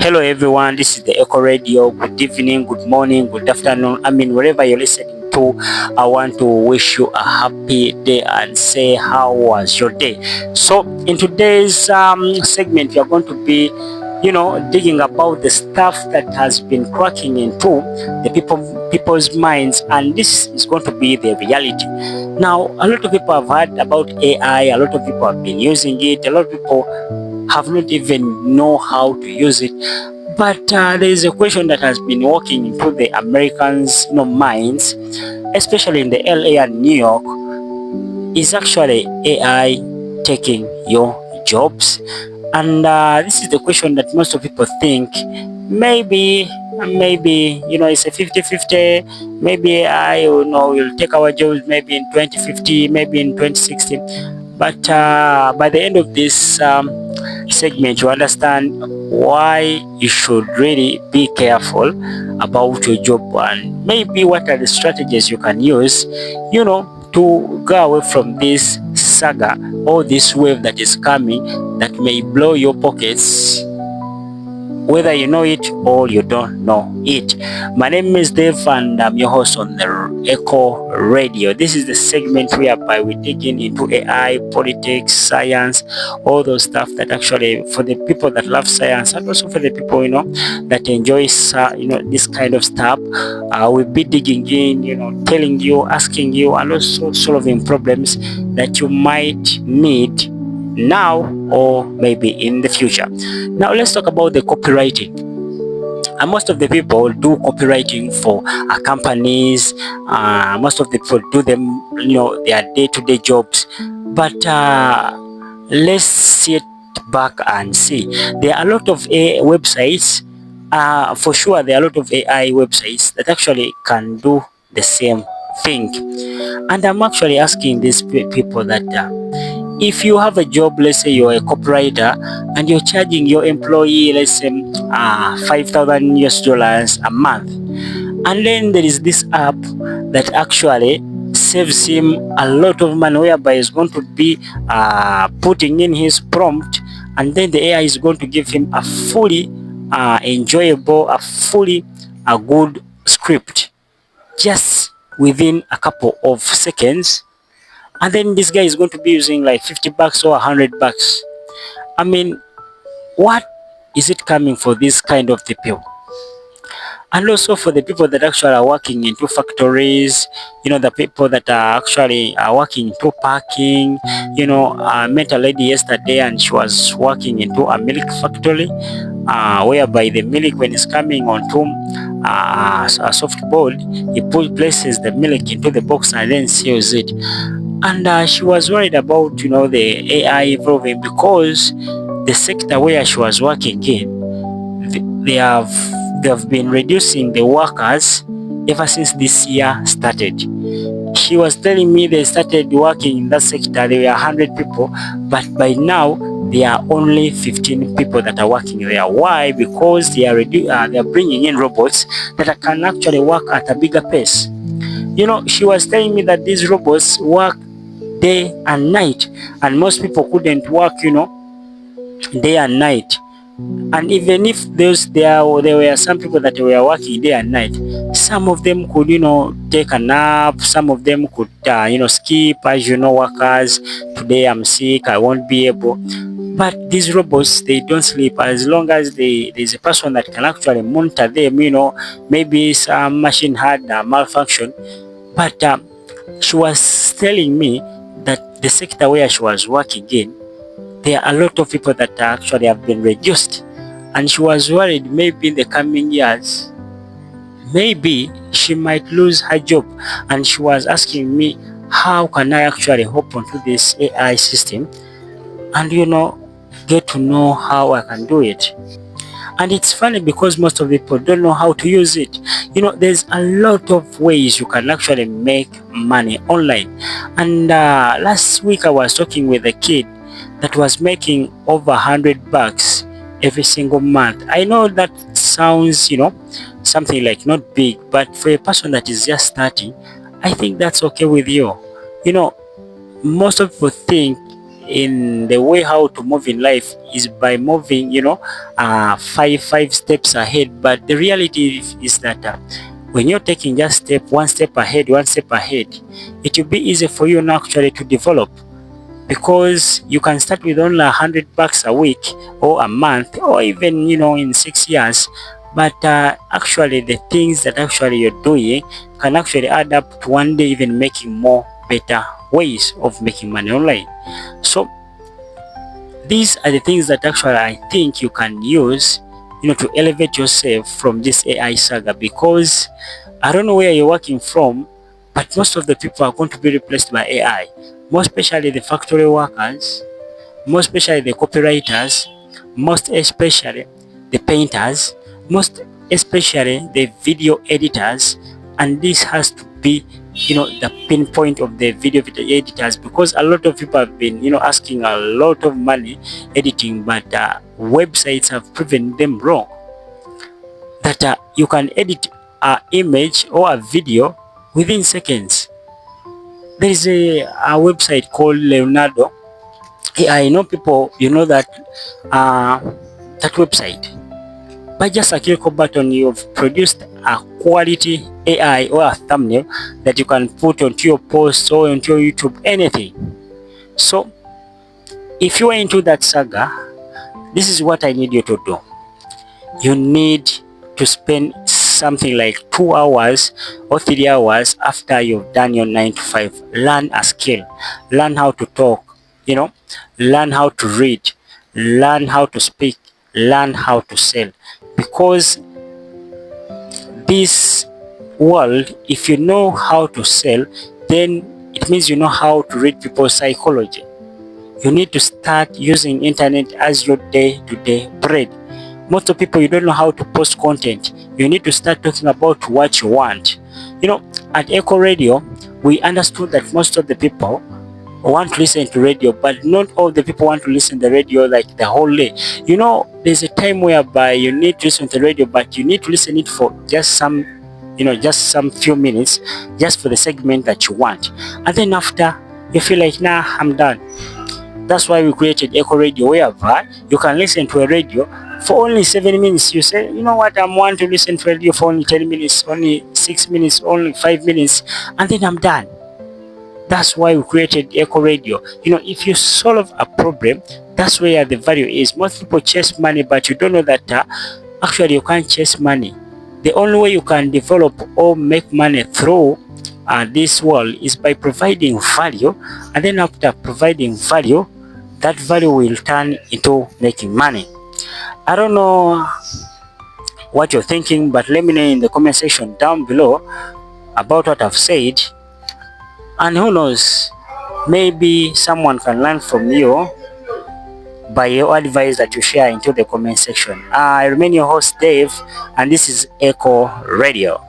Hello everyone, this is the Echo Radio. Good evening, good morning, good afternoon. Wherever you're listening to, I want to wish you a happy day and say how was your day. So in today's segment, we are going to be, digging about the stuff that has been cracking into the people's minds, and this is going to be the reality. Now, a lot of people have heard about AI. A lot of people have been using it. A lot of people have not even know how to use it. But there is a question that has been walking into the Americans' minds, especially in the LA and New York. Is actually AI taking your jobs? And this is the question that most of people think maybe it's a 50-50. Maybe AI will take our jobs maybe in 2050, maybe in 2060. But by the end of this segment, you understand why you should really be careful about your job, and maybe what are the strategies you can use, to go away from this saga or this wave that is coming that may blow your pockets, whether you know it or you don't know it. My name is Dave and I'm your host on the Echo Radio. This is the segment whereby we dig into AI, politics, science, all those stuff that actually for the people that love science and also for the people, that enjoy, this kind of stuff. We'll be digging in, telling you, asking you, and also solving problems that you might need now or maybe in the future. Now let's talk about the copywriting. And most of the people do copywriting for companies. Most of the people do them, their day-to-day jobs. But let's sit back and see. There are a lot of AI websites. For sure, there are a lot of AI websites that actually can do the same thing. And I'm actually asking these people that if you have a job, let's say you're a copywriter and you're charging your employee, let's say $5,000 a month, and then there is this app that actually saves him a lot of money, whereby he's going to be putting in his prompt, and then the AI is going to give him a fully enjoyable, a fully good script just within a couple of seconds. And then this guy is going to be using like $50 or $100. What is it coming for this kind of people? And also for the people that actually are working into factories, the people that are actually working into packing. I met a lady yesterday and she was working into a milk factory, whereby the milk, when it's coming onto a soft board, he places the milk into the box and then seals it. And she was worried about, the AI evolving, because the sector where she was working in, they have been reducing the workers ever since this year started. She was telling me they started working in that sector, there were 100 people, but by now there are only 15 people that are working there. Why? Because they are bringing in robots that can actually work at a bigger pace. She was telling me that these robots work day and night, and most people couldn't work, day and night. And even if there were some people that were working day and night, some of them could, take a nap. Some of them could, skip, as workers. Today I'm sick, I won't be able. But these robots, they don't sleep as long as there's a person that can actually monitor them. Maybe some machine had a malfunction. But she was telling me that the sector where she was working in, there are a lot of people that actually have been reduced, and she was worried maybe in the coming years, maybe she might lose her job. And she was asking me, how can I actually hop onto this AI system and get to know how I can do it? And it's funny because most of the people don't know how to use it. There's a lot of ways you can actually make money online. And last week I was talking with a kid that was making over $100 every single month. I know that sounds, something like not big, but for a person that is just starting, I think that's okay with you. Most of people think in the way how to move in life is by moving, five steps ahead. But the reality is that when you're taking just one step ahead, it will be easy for you now actually to develop, because you can start with only $100 a week or a month, or even in 6 years. But actually the things that actually you're doing can actually add up to one day even making more better ways of making money online. So these are the things that actually I think you can use to elevate yourself from this AI saga, because I don't know where you're working from, but most of the people are going to be replaced by AI, most especially the factory workers, most especially the copywriters, most especially the painters, most especially the video editors. And this has to be the pinpoint of the video editors, because a lot of people have been asking a lot of money editing, but websites have proven them wrong, that you can edit an image or a video within seconds. There is a website called Leonardo. I know people, that that website. By just a click of button, you've produced a quality AI or a thumbnail that you can put onto your post or onto your YouTube, anything. So if you are into that saga, this is what I need you to do. You need to spend something like 2 hours or 3 hours after you've done your 9 to 5. Learn a skill. Learn how to talk, learn how to read, learn how to speak, learn how to sell. Because this world, if you know how to sell, then it means you know how to read people's psychology. You need to start using internet as your day-to-day bread. Most of people, you don't know how to post content. You need to start talking about what you want. At Echo Radio, we understood that most of the people want to listen to radio, but not all the people want to listen to the radio like the whole day. There's a time whereby you need to listen to the radio, but you need to listen it for just some few minutes, just for the segment that you want. And then after, you feel like, nah, I'm done. That's why we created Echo Radio, whereby you can listen to a radio for only 7 minutes. You say, you know what, I want to listen to radio for only 10 minutes, only 6 minutes, only 5 minutes, and then I'm done. That's why we created Echo Radio. If you solve a problem, that's where the value is. Most people chase money, but you don't know that actually you can't chase money. The only way you can develop or make money through this world is by providing value, and then after providing value, that value will turn into making money. I don't know what you're thinking, but let me know in the comment section down below about what I've said. And who knows, maybe someone can learn from you by your advice that you share into the comment section. I remain your host, Dave, and this is Echo Radio.